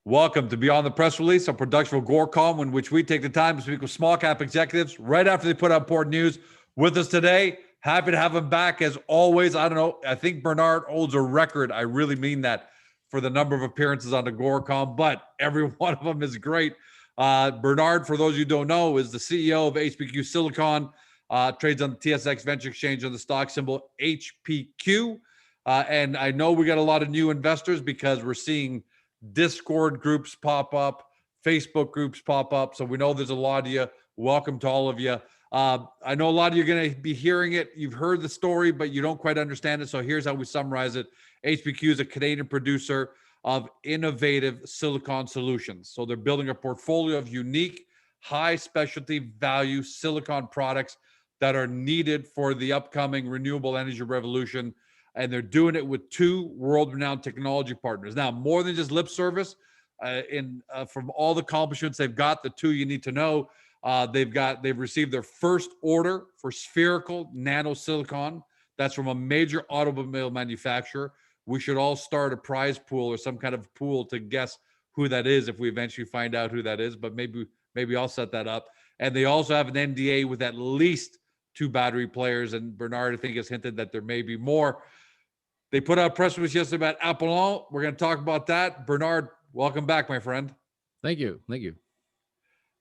Welcome to Beyond the Press Release, a production of Gorecom, in which we take the time to speak with small cap executives right after they put out important news. With us today, happy to have him back as always. I don't know, I think Bernard holds a record. I really mean that for the number of appearances on the Gorecom, but every one of them is great. Bernard, for those you don't know, is the CEO of HPQ Silicon, trades on the TSX Venture Exchange on the stock symbol HPQ. And I know we got a lot of new investors because we're seeing Discord groups pop up, Facebook groups pop up. So we know there's a lot of you. Welcome to all of you. I know a lot of you are going to be hearing it. You've heard the story, but you don't quite understand it. So here's how we summarize it. HPQ is a Canadian producer of innovative silicon solutions. So they're building a portfolio of unique, high specialty value silicon products that are needed for the upcoming renewable energy revolution. And they're doing it with two world-renowned technology partners. Now, more than just lip service, from all the accomplishments they've got, the two you need to know, they've received their first order for spherical nanosilicon. That's from a major automobile manufacturer. We should all start a prize pool or some kind of pool to guess who that is if we eventually find out who that is. But maybe I'll set that up. And they also have an NDA with at least two battery players. And Bernard, I think, has hinted that there may be more. They put out a press release yesterday about Apollon. We're going to talk about that. Bernard, welcome back, my friend. Thank you. Thank you.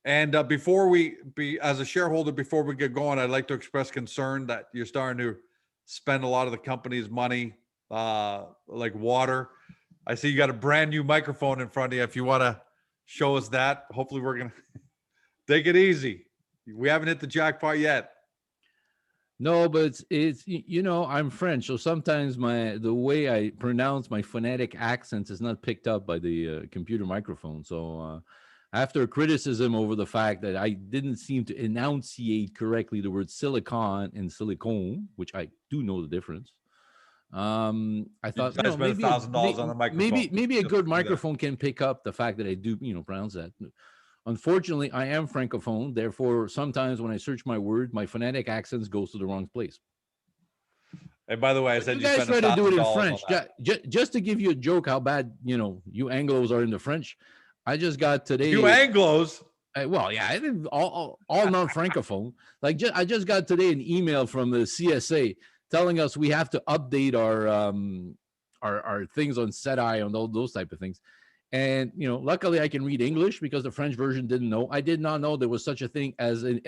And as a shareholder, before we get going, I'd like to express concern that you're starting to spend a lot of the company's money like water. I see you got a brand new microphone in front of you. If you want to show us that, hopefully we're going to take it easy. We haven't hit the jackpot yet. No, but it's I'm French, so sometimes the way I pronounce my phonetic accents is not picked up by the computer microphone. So after criticism over the fact that I didn't seem to enunciate correctly the word silicon and silicone, which I do know the difference, I thought maybe $1,000 on a microphone. Maybe a good microphone can pick up the fact that I do pronounce that. Unfortunately, I am Francophone. Therefore, sometimes when I search my word, my phonetic accents goes to the wrong place. And by the way, I said you guys try to do it in French. Just to give you a joke how bad, you Anglos are in the French. I just got today. You Anglos? Well, yeah, I didn't all non-Francophone. I just got today an email from the CSA telling us we have to update our things on SETI and all those type of things. And, luckily I can read English because the French version didn't know. I did not know there was such a thing as an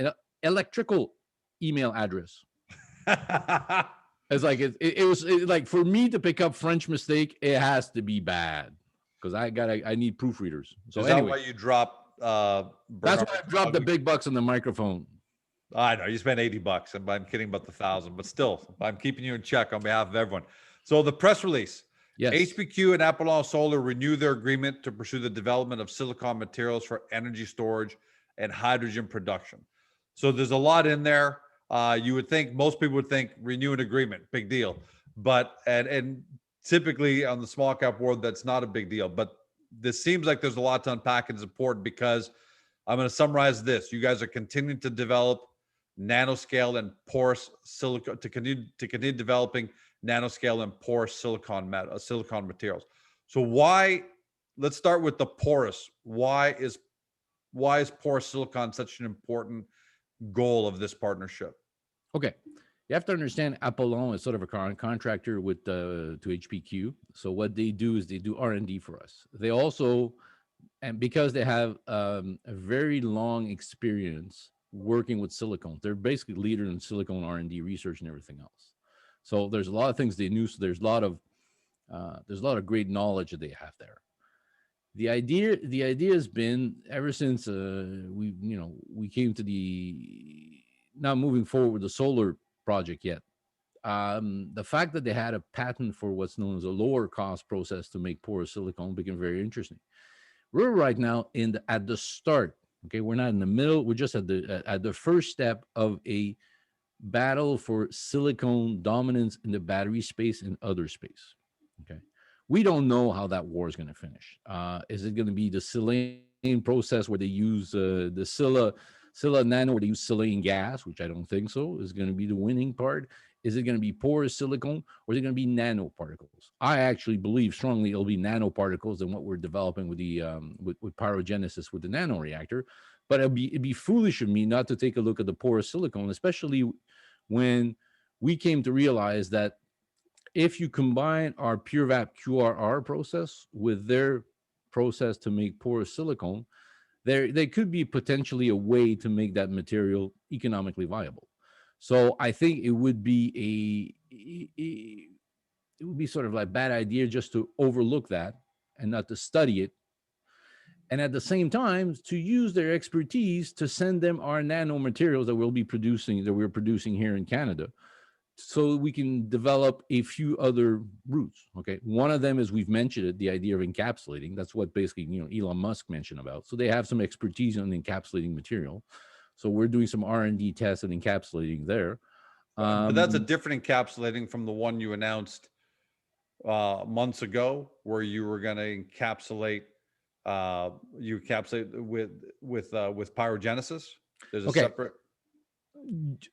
electrical email address. It's like, it was like for me to pick up French mistake, it has to be bad because I need proofreaders. So is anyway, that why you drop? That's why I dropped the big bucks on the microphone. I know you spent $80, and I'm kidding about the 1,000, but still, I'm keeping you in check on behalf of everyone. So the press release. Yes. HPQ and Apollon Solar renew their agreement to pursue the development of silicon materials for energy storage and hydrogen production. So there's a lot in there. You would think, most people would think, renew an agreement, big deal. But, and typically on the small cap world, that's not a big deal. But this seems like there's a lot to unpack, and it's important because I'm going to summarize this. You guys are continuing to develop nanoscale and porous silicon to continue developing nanoscale and porous silicon materials. So let's start with the porous. Why is porous silicon such an important goal of this partnership? Okay. You have to understand Apollon is sort of a contractor with to HPQ. So what they do is they do R&D for us. They also, and because they have a very long experience working with silicone, they're basically leader in silicone R&D research and everything else. So there's a lot of things they knew. So there's a lot of great knowledge that they have there. The idea has been ever since we came to the not moving forward with the solar project yet. The fact that they had a patent for what's known as a lower cost process to make porous silicone became very interesting. We're right now at the start. Okay, we're not in the middle. We're just at the first step of a battle for silicone dominance in the battery space and other space. Okay, we don't know how that war is going to finish. Is it going to be the silane process where they use the Scylla nano, where they use silane gas, which I don't think so, is going to be the winning part? Is it going to be porous silicone, or is it going to be nanoparticles? I actually believe strongly it'll be nanoparticles than what we're developing with the with PyroGenesis with the nanoreactor. But it'd be foolish of me not to take a look at the porous silicone, especially when we came to realize that if you combine our PureVap QRR process with their process to make porous silicone, there could be potentially a way to make that material economically viable. So I think it would be it would be sort of like a bad idea just to overlook that and not to study it. And at the same time, to use their expertise to send them our nanomaterials that we're producing here in Canada, so we can develop a few other routes. Okay, one of them is, we've mentioned it, the idea of encapsulating. That's what basically Elon Musk mentioned about. So they have some expertise on encapsulating material. So we're doing some R&D tests and encapsulating there. But that's a different encapsulating from the one you announced months ago, where you were going to encapsulate. You encapsulate with PyroGenesis. There's a separate.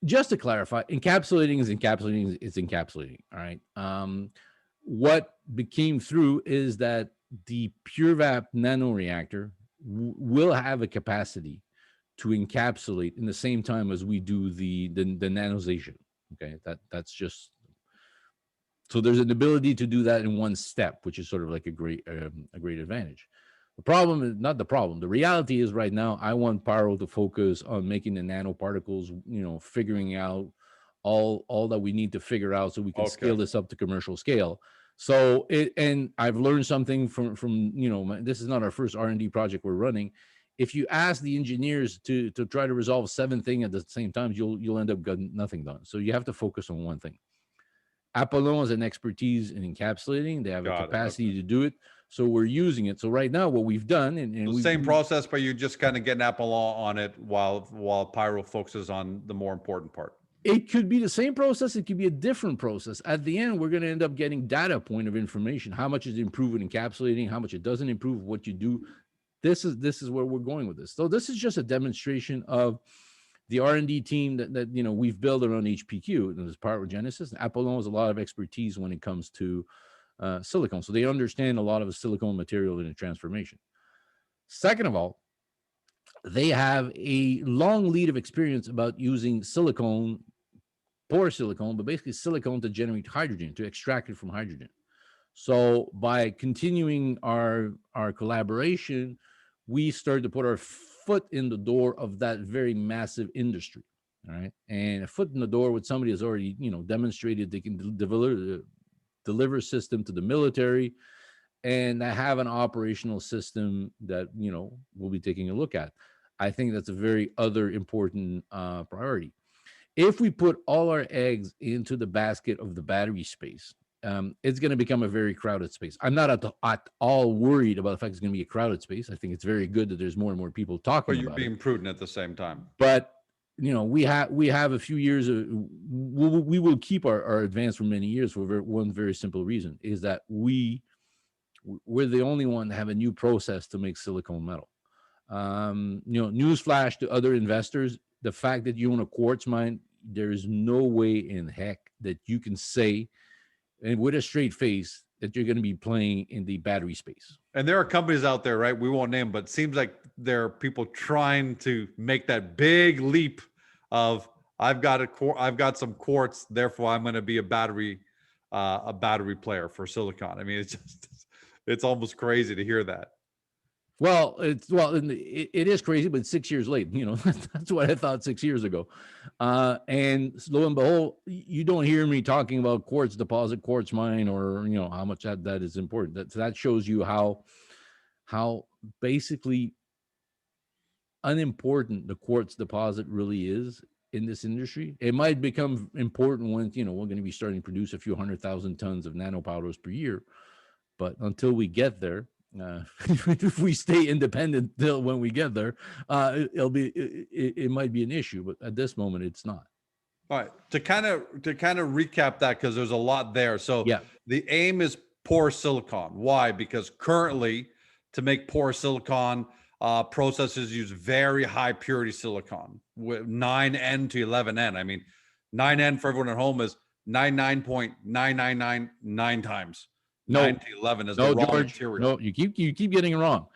Just to clarify, encapsulating is encapsulating. All right. What became through is that the PureVap nanoreactor will have a capacity to encapsulate in the same time as we do the nanization. Okay, that's just, so there's an ability to do that in one step, which is sort of like a great advantage. The problem is not the problem. The reality is, right now, I want Pyro to focus on making the nanoparticles, figuring out all that we need to figure out so we can scale this up to commercial scale. So and I've learned something from this is not our first R&D project we're running. If you ask the engineers to try to resolve 7 things at the same time, you'll end up getting nothing done. So you have to focus on one thing. Apollon has an expertise in encapsulating. They have a capacity to do it. So we're using it. So right now, what we've done, and the same process, but you just kind of getting Apollon on it while Pyro focuses on the more important part. It could be the same process. It could be a different process. At the end, we're going to end up getting data point of information. How much is improved in encapsulating? How much it doesn't improve? What you do? This is where we're going with this. So this is just a demonstration of the R&D team that we've built around HPQ. There's PyroGenesis. Apollon has a lot of expertise when it comes to silicone. So they understand a lot of the silicone material in a transformation. Second of all, they have a long lead of experience about using silicone, porous silicone, but basically silicone to generate hydrogen, to extract it from hydrogen. So by continuing our collaboration, we started to put our foot in the door of that very massive industry. All right. And a foot in the door with somebody who's already, demonstrated they can deliver system to the military, and have an operational system that we'll be taking a look at. I think that's a very other important priority. If we put all our eggs into the basket of the battery space, it's going to become a very crowded space. I'm not at all worried about the fact it's going to be a crowded space. I think it's very good that there's more and more people talking about it. But you're being prudent at the same time. But we have a few years of, we will keep our advance for many years for one very simple reason, is that we're the only one that have a new process to make silicone metal. Newsflash to other investors: the fact that you own a quartz mine, there is no way in heck that you can say, and with a straight face, that you're going to be playing in the battery space. And there are companies out there, right? We won't name, but it seems like there are people trying to make that big leap of, I've got some quartz, therefore I'm going to be a battery player for silicon. I mean, it's almost crazy to hear that. Well, it is crazy, but 6 years late. That's what I thought 6 years ago. And lo and behold, you don't hear me talking about quartz deposit, quartz mine, or how much that is important. That shows you how basically unimportant the quartz deposit really is in this industry. It might become important when we're going to be starting to produce a few 100,000 tons of nanopowders per year, but until we get there. If we stay independent till when we get there, it might be an issue, but at this moment it's not. All right, to kind of recap that, because there's a lot there. So yeah, the aim is porous silicon. Why? Because currently, to make porous silicon, processes use very high purity silicon with 9N to 11N. I mean, 9N for everyone at home is 99.9999 times. No, 9 to 11 is the no, raw George. material. No, you keep getting it wrong.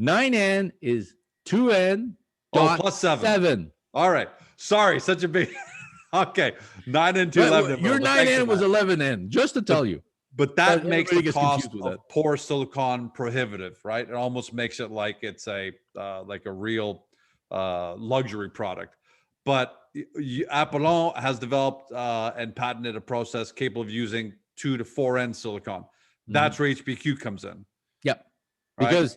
9N is 2N Oh, dot plus 7. 7. All right. Sorry, such a big. Okay, 9 and But 11. your But thanks for 9N was that. 11N, just to tell you. But that makes the everybody gets cost confused with of that. porous silicon prohibitive, right? It almost makes it like it's a real luxury product. But Apollon has developed and patented a process capable of using 2 to 4N silicon. That's where HPQ comes in. Yep. Right?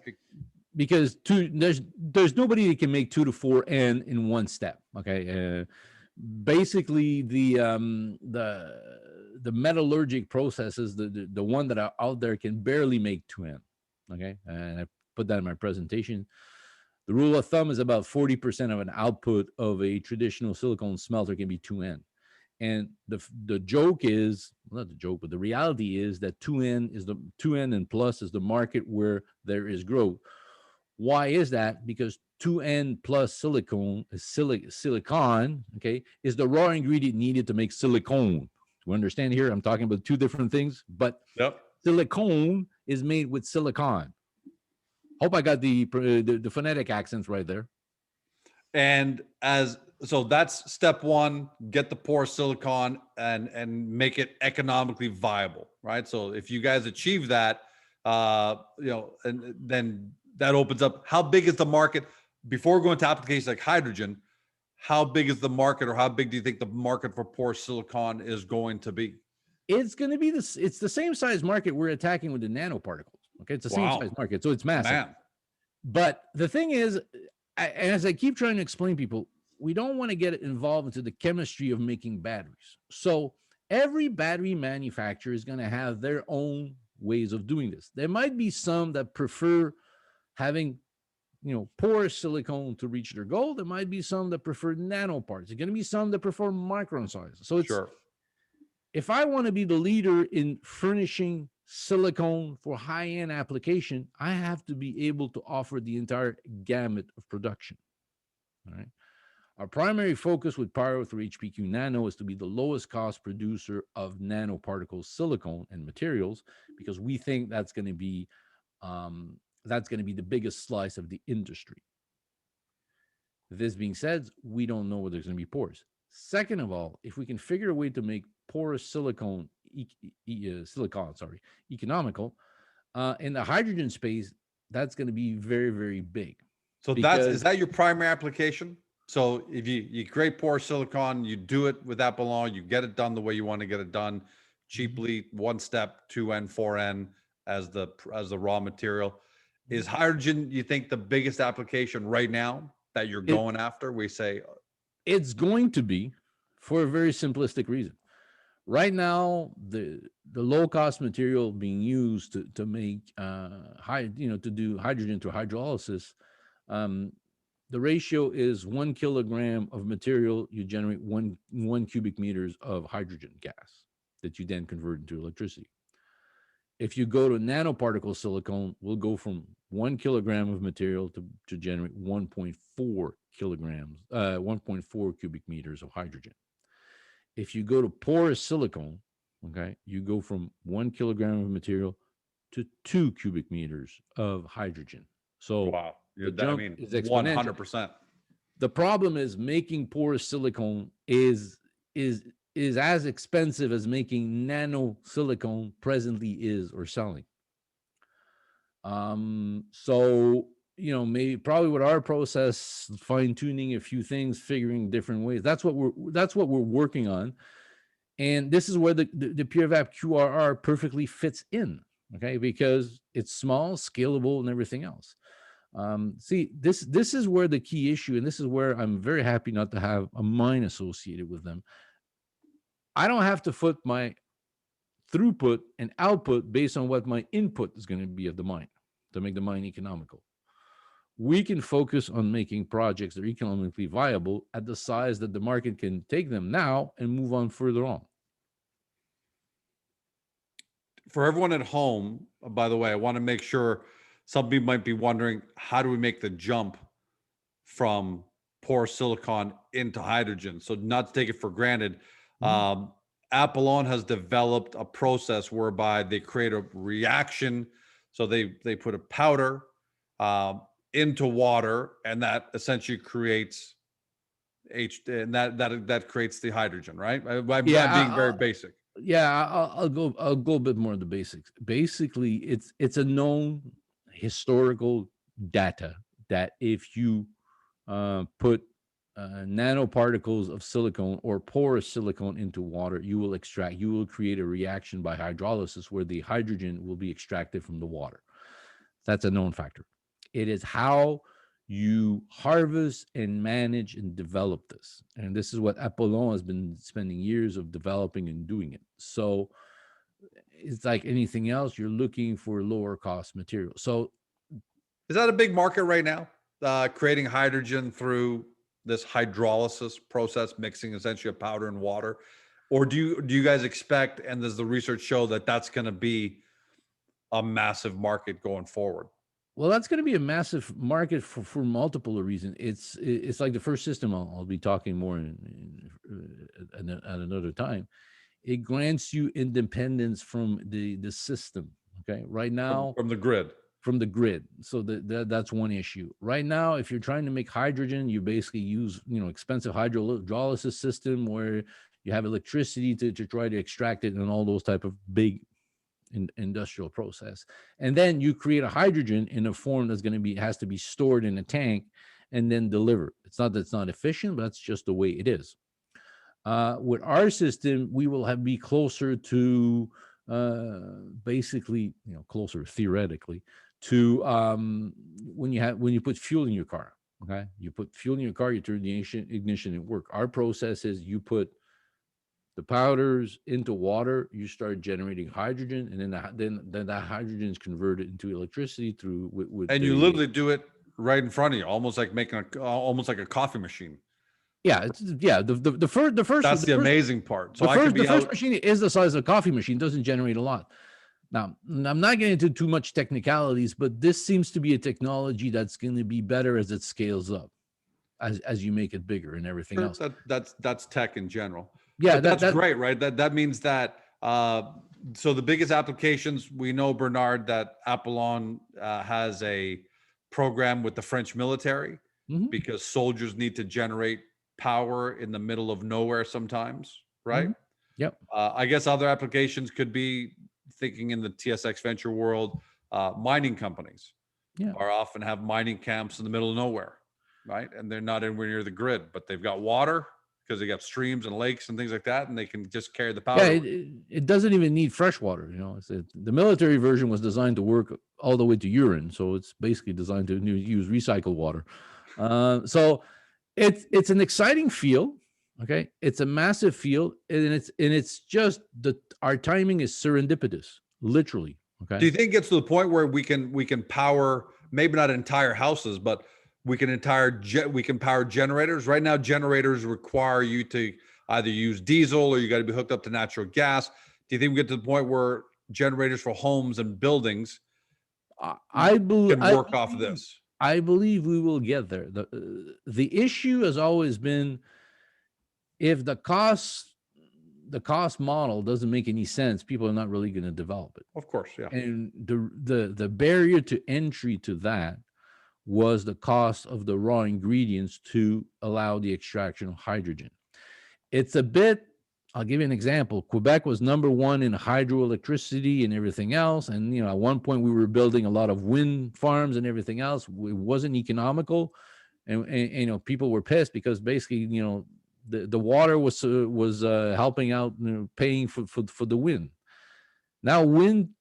Because there's nobody that can make 2 to 4N in one step. Okay. Basically, the metallurgic processes, the one that are out there can barely make 2N. Okay, and I put that in my presentation. The rule of thumb is about 40% of an output of a traditional silicone smelter can be 2N. And the joke is, not the joke, but the reality is that 2N and plus is the market where there is growth. Why is that? Because 2N plus silicone, silicon, okay, is the raw ingredient needed to make silicone. You understand here? I'm talking about two different things, but silicone is made with silicon. Hope I got the phonetic accents right there. And so that's step one, get the porous silicon and make it economically viable, right? So if you guys achieve that, and then that opens up, how big is the market? Before going to applications like hydrogen, how big is the market, or how big do you think the market for porous silicon is going to be? It's going to be it's the same size market we're attacking with the nanoparticles. Okay, it's the same size market, so it's massive. Man. But the thing is, as I keep trying to explain people, we don't want to get involved into the chemistry of making batteries. So every battery manufacturer is going to have their own ways of doing this. There might be some that prefer having, porous silicone to reach their goal. There might be some that prefer nanoparts. There's going to be some that prefer micron size. So it's, if I want to be the leader in furnishing silicone for high-end application, I have to be able to offer the entire gamut of production. All right. Our primary focus with Pyro through HPQ Nano is to be the lowest cost producer of nanoparticle silicone and materials, because we think that's going to be the biggest slice of the industry. This being said, we don't know whether there's going to be porous. Second of all, if we can figure a way to make porous silicone, economical, in the hydrogen space, that's going to be very, very big. So is that your primary application? So if you create porous silicon, you do it with Apollon, you get it done the way you want to get it done, cheaply, one step, 2N, 4N as the raw material. Is hydrogen, you think, the biggest application right now that you're going after? We say it's going to be, for a very simplistic reason. Right now, the low cost material being used to make to do hydrogen through hydrolysis, the ratio is 1 kilogram of material, you generate one cubic meters of hydrogen gas that you then convert into electricity. If you go to nanoparticle silicone, we'll go from 1 kilogram of material to generate 1.4 kilograms, 1.4 cubic meters of hydrogen. If you go to porous silicone, okay, you go from 1 kilogram of material to 2 cubic meters of hydrogen. So wow, the jump is exponential. 100%. The problem is making porous silicone is as expensive as making nano silicone presently is or selling. So probably with our process, fine tuning a few things, figuring different ways. That's what we're working on, and this is where the PureVap QRR perfectly fits in. Okay, because it's small, scalable, and everything else. See, this is where the key issue, and this is where I'm very happy not to have a mine associated with them. I don't have to put my throughput and output based on what my input is going to be of the mine to make the mine economical. We can focus on making projects that are economically viable at the size that the market can take them now and move on further on. For everyone at home, by the way, I want to make sure, some people might be wondering, how do we make the jump from porous silicon into hydrogen? So not to take it for granted, Apollon has developed a process whereby they create a reaction. So they put a powder into water, and that essentially creates and that creates the hydrogen, right? I'm being very basic. Yeah, I'll go a bit more of the basics. Basically, it's a known historical data that if you put nanoparticles of silicone or porous silicone into water, you will create a reaction by hydrolysis where the hydrogen will be extracted from the water. That's a known factor. It is how you harvest and manage and develop this. And this is what Apollon has been spending years of developing and doing it. So it's like anything else, you're looking for lower cost material. So is that a big market right now? Creating hydrogen through this hydrolysis process, mixing essentially a powder and water? Or do you guys expect, and does the research show that that's going to be a massive market going forward? Well, that's going to be a massive market for multiple reasons. It's like the first system. I'll be talking more at another time. It grants you independence from the system. Okay, right now from the grid. From the grid. So that's one issue. Right now, if you're trying to make hydrogen, you basically use expensive hydrolysis system where you have electricity to try to extract it and all those type of big industrial process, and then you create a hydrogen in a form that's going to has to be stored in a tank and then delivered. It's not that it's not efficient, but that's just the way it is. With our system, we will be closer to basically closer theoretically to when you put fuel in your car. Okay, you put fuel in your car, you turn the ignition and work. Our process is you put the powders into water, you start generating hydrogen, and then that hydrogen is converted into electricity through and you literally do it right in front of you, almost like making almost like a coffee machine. Yeah, the first that's the amazing part. So the first machine is the size of a coffee machine, doesn't generate a lot. Now, I'm not getting into too much technicalities, but this seems to be a technology that's going to be better as it scales up, as you make it bigger and everything else. That's tech in general. Yeah, that's great, right? That means that so the biggest applications, we know, Bernard, that Apollon has a program with the French military because soldiers need to generate power in the middle of nowhere sometimes, right? Yep. I guess other applications could be, thinking in the TSX venture world, mining companies are often have mining camps in the middle of nowhere, right? And they're not anywhere near the grid, but they've got water because they got streams and lakes and things like that, and they can just carry the power. Yeah, it doesn't even need fresh water. The military version was designed to work all the way to urine, so it's basically designed to use recycled water. So it's an exciting field. Okay, it's a massive field, and it's just our timing is serendipitous, literally. Okay. Do you think it's to the point where we can power, maybe not entire houses, but we can power generators? Right now, generators require you to either use diesel or you got to be hooked up to natural gas. Do you think we get to the point where generators for homes and buildings can work off of this? I believe we will get there. The issue has always been, if the cost model doesn't make any sense, people are not really going to develop it. Of course, yeah. And the barrier to entry to that was the cost of the raw ingredients to allow the extraction of hydrogen. It's a bit, I'll give you an example. Quebec was number one in hydroelectricity and everything else. And, at one point we were building a lot of wind farms and everything else. It wasn't economical. And people were pissed because basically, the water was helping out, paying for the wind. Now wind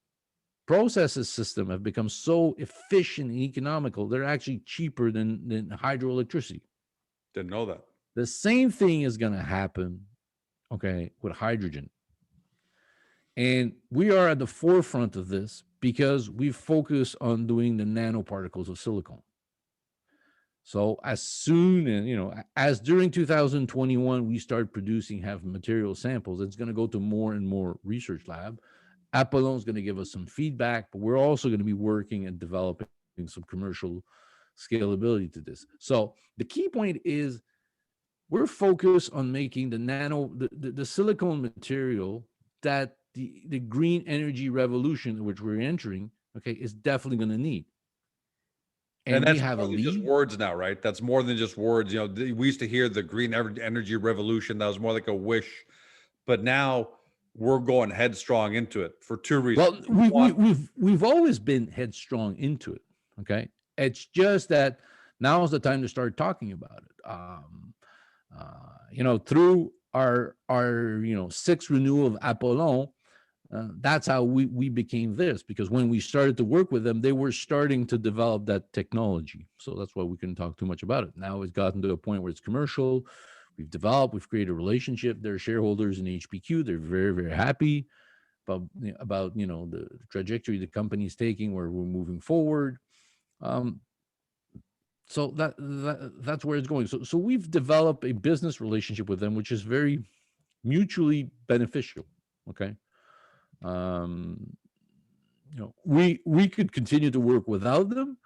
processes system have become so efficient and economical, they're actually cheaper than hydroelectricity. Didn't know that. The same thing is going to happen, okay, with hydrogen. And we are at the forefront of this because we focus on doing the nanoparticles of silicone. So as soon as during 2021, we start producing material samples, it's going to go to more and more research lab. Apollon is going to give us some feedback, but we're also going to be working and developing some commercial scalability to this. So the key point is we're focused on making the silicone material that the green energy revolution which we're entering, okay, is definitely going to need. And And we that's have a more than just lead. words now, right? That's more than just words. We used to hear the green energy revolution. That was more like a wish, but now we're going headstrong into it for two reasons. Well, One, we've always been headstrong into it. Okay, it's just that now is the time to start talking about it. Through our sixth renewal of Apollon, that's how we became this, because when we started to work with them, they were starting to develop that technology. So that's why we couldn't talk too much about it. Now it's gotten to a point where it's commercial. We've developed, we've created a relationship. They're shareholders in HPQ. They're very, very happy about the trajectory the company's taking, where we're moving forward. So that's where it's going. So we've developed a business relationship with them, which is very mutually beneficial. Okay. We could continue to work without them,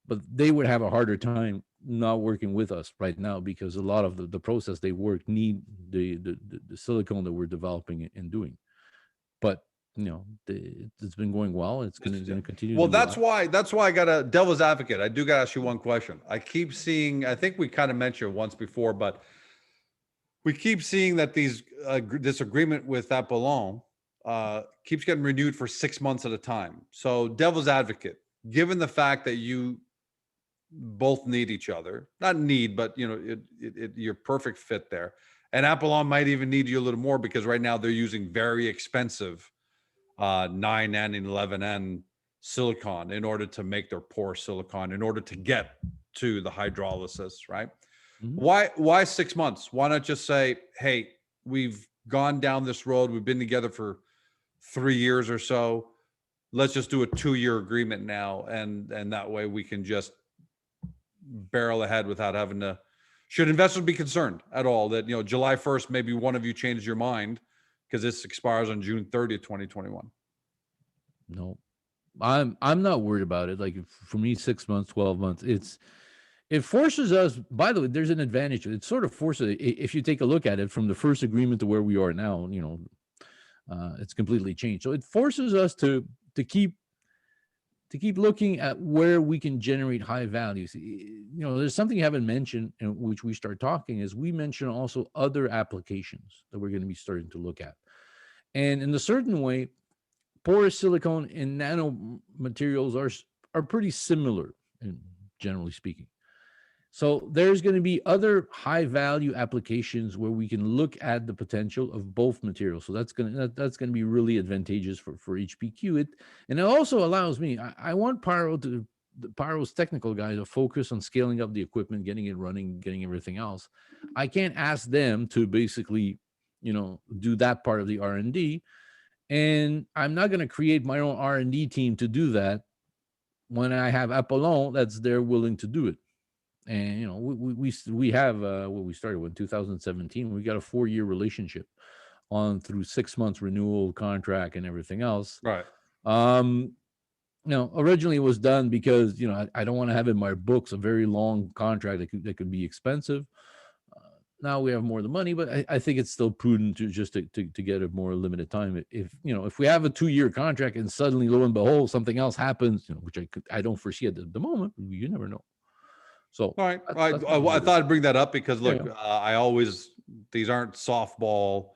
but they would have a harder time not working with us right now, because a lot of the process they work need the silicone that we're developing and doing. But it's been going well. It's going to continue. Well, that's why I got a devil's advocate. I do got to ask you one question. I keep seeing, I think we kind of mentioned once before, but we keep seeing that this agreement with Apollon keeps getting renewed for 6 months at a time. So devil's advocate, given the fact that you both need each other, not need, but you're perfect fit there. And Apollon might even need you a little more, because right now they're using very expensive 9N and 11N silicon in order to make their porous silicon, in order to get to the hydrolysis, right? Mm-hmm. Why 6 months? Why not just say, hey, we've gone down this road, we've been together for 3 years or so, let's just do a 2-year agreement now, and that way we can just barrel ahead without having to. Should investors be concerned at all that July 1st maybe one of you changes your mind, because this expires on June 30th, 2021? No, I'm not worried about it. Like, for me, 6 months, 12 months, it forces us. By the way, there's an advantage. It sort of forces, if you take a look at it from the first agreement to where we are now, it's completely changed. So it forces us to keep looking at where we can generate high values. There's something you haven't mentioned, in which we start talking, is we mention also other applications that we're going to be starting to look at. And in a certain way, porous silicone and nanomaterials are pretty similar, generally speaking. So there's going to be other high value applications where we can look at the potential of both materials. So that's going to be really advantageous for HPQ. And it also allows me, I want Pyro's technical guys to focus on scaling up the equipment, getting it running, getting everything else. I can't ask them to basically, do that part of the R&D. And I'm not going to create my own R&D team to do that when I have Apollon that's there willing to do it. And we have what we started with 2017. We got a 4-year relationship on through 6 months renewal contract and everything else. Right. Originally it was done because I don't want to have in my books a very long contract that could be expensive. Now we have more of the money, but I think it's still prudent to just to get a more limited time. If we have a 2-year contract and suddenly, lo and behold, something else happens, which I don't foresee at the moment, you never know. So, all right. I thought I'd bring that up because, look, these aren't softball,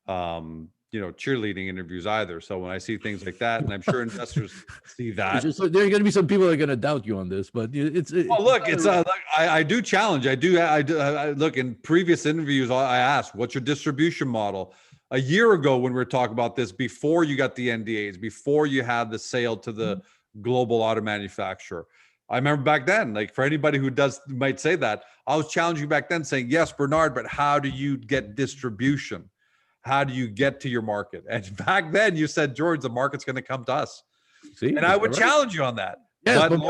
cheerleading interviews either. So when I see things like that, and I'm sure investors see that, there are going to be some people that are going to doubt you on this, but I do challenge. I look, in previous interviews, I asked, what's your distribution model? A year ago, when we were talking about this, before you got the NDAs, before you had the sale to the global auto manufacturer, I remember back then, like, for anybody who might say that, I was challenging you back then, saying, yes, Bernard, but how do you get distribution? How do you get to your market? And back then you said, George, the market's going to come to us. See, and I would challenge you on that. Yes, but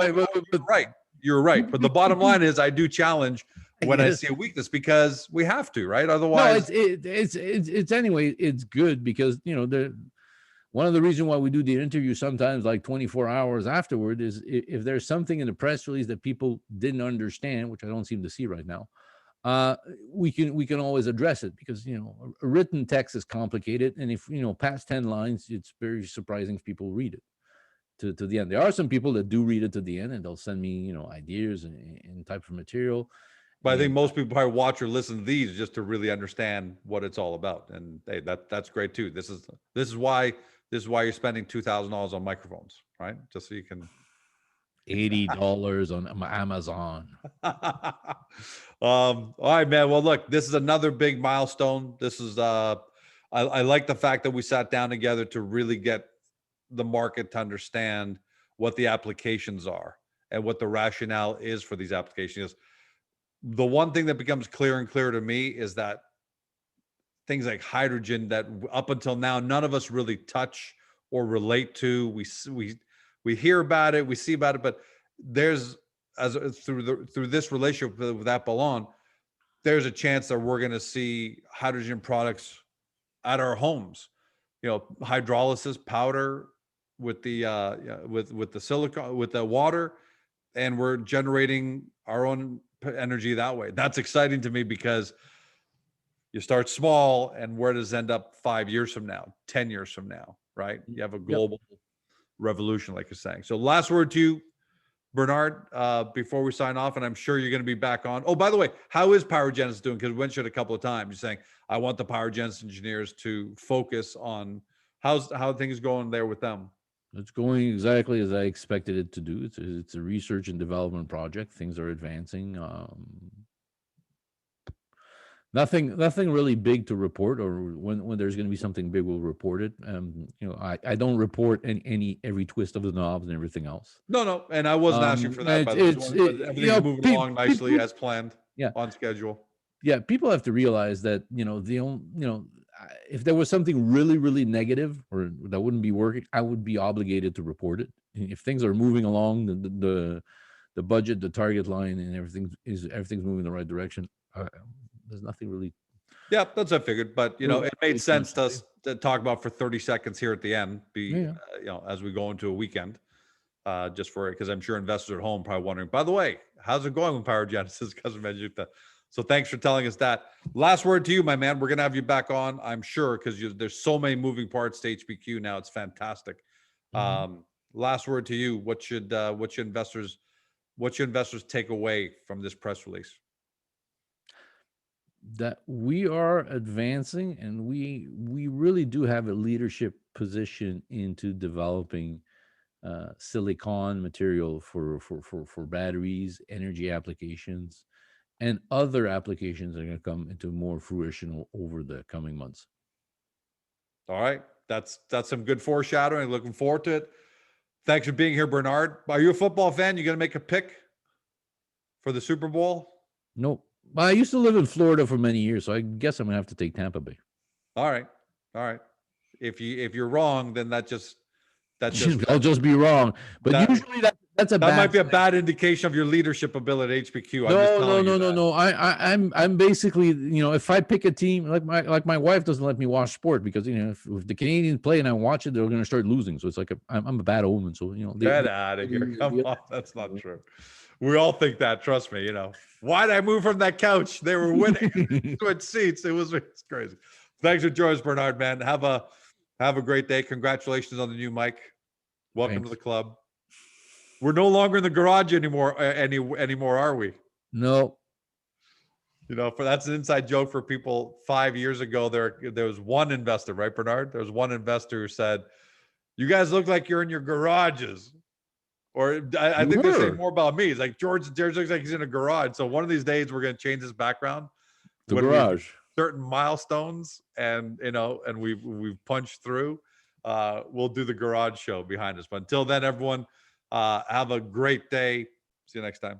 you're right. But the bottom line is, I do challenge when I see a weakness, because we have to, right? Otherwise, it's anyway, it's good because, one of the reasons why we do the interview sometimes like 24 hours afterward is if there's something in the press release that people didn't understand, which I don't seem to see right now, we can always address it, because a written text is complicated, and if past 10 lines, it's very surprising if people read it to the end. There are some people that do read it to the end, and they'll send me ideas and type of material. But I think most people probably watch or listen to these just to really understand what it's all about, and hey, that's great too. This is why you're spending $2,000 on microphones, right? Just so you can $80 on Amazon. All right, man. Well, look, this is another big milestone. This is I like the fact that we sat down together to really get the market to understand what the applications are and what the rationale is for these applications. The one thing that becomes clearer and clearer to me is that things like hydrogen, that up until now none of us really touch or relate to. We hear about it, we see about it, but there's, through this relationship with Apollon, there's a chance that we're going to see hydrogen products at our homes. Hydrolysis powder with the with the silicone, with the water, and we're generating our own energy that way. That's exciting to me, because you start small, and where does it end up 5 years from now, 10 years from now, right? You have a global revolution, like you're saying. So last word to you, Bernard, before we sign off, and I'm sure you're going to be back on. Oh, by the way, how is PyroGenesis doing? Because we mentioned it a couple of times. You're saying, I want the PyroGenesis engineers to focus on how things going there with them. It's going exactly as I expected it to do. It's a research and development project. Things are advancing. Nothing really big to report, or when there's going to be something big, we'll report it. I don't report every twist of the knobs and everything else. No, and I wasn't asking for that. But everything's moving along nicely as planned, on schedule. Yeah, people have to realize that if there was something really, really negative or that wouldn't be working, I would be obligated to report it. If things are moving along the budget, the target line, and everything's moving in the right direction, there's nothing really. Yeah, that's what I figured. But it made sense to us to talk about for 30 seconds here at the end, as we go into a weekend, just for it, because I'm sure investors at home probably wondering, by the way, how's it going with PyroGenesis? So thanks for telling us that. Last word to you, my man. We're gonna have you back on, I'm sure, because there's so many moving parts to HPQ now. It's fantastic. Last word to you. What should investors take away from this press release? That we are advancing, and we really do have a leadership position into developing silicone material for batteries, energy applications, and other applications that are going to come into more fruition over the coming months. All right, that's some good foreshadowing. Looking forward to it. Thanks for being here, Bernard. Are you a football fan? You going to make a pick for the Super Bowl? Nope. Well, I used to live in Florida for many years, so I guess I'm gonna have to take Tampa Bay. All right. If you're wrong, then that just I'll just be wrong. But usually that might be a bad indication of your leadership ability at HPQ. No. I'm basically, if I pick a team, like my wife doesn't let me watch sport, because if the Canadians play and I watch it, they're going to start losing. So it's like I'm a bad omen. So get out of here. Come on, that's not true. We all think that. Trust me. Why'd I move from that couch? They were winning. Switch seats. It's crazy. Thanks for joining us, Bernard. Man, have a great day. Congratulations on the new mic. Welcome to the club. We're no longer in the garage anymore, are we? No. That's an inside joke for people. 5 years ago, there was one investor, right, Bernard? There was one investor who said, "You guys look like you're in your garages." Or I think they're saying more about me. It's like George looks like he's in a garage. So one of these days we're going to change his background. The garage. Certain milestones, and we've punched through. We'll do the garage show behind us. But until then, everyone, have a great day. See you next time.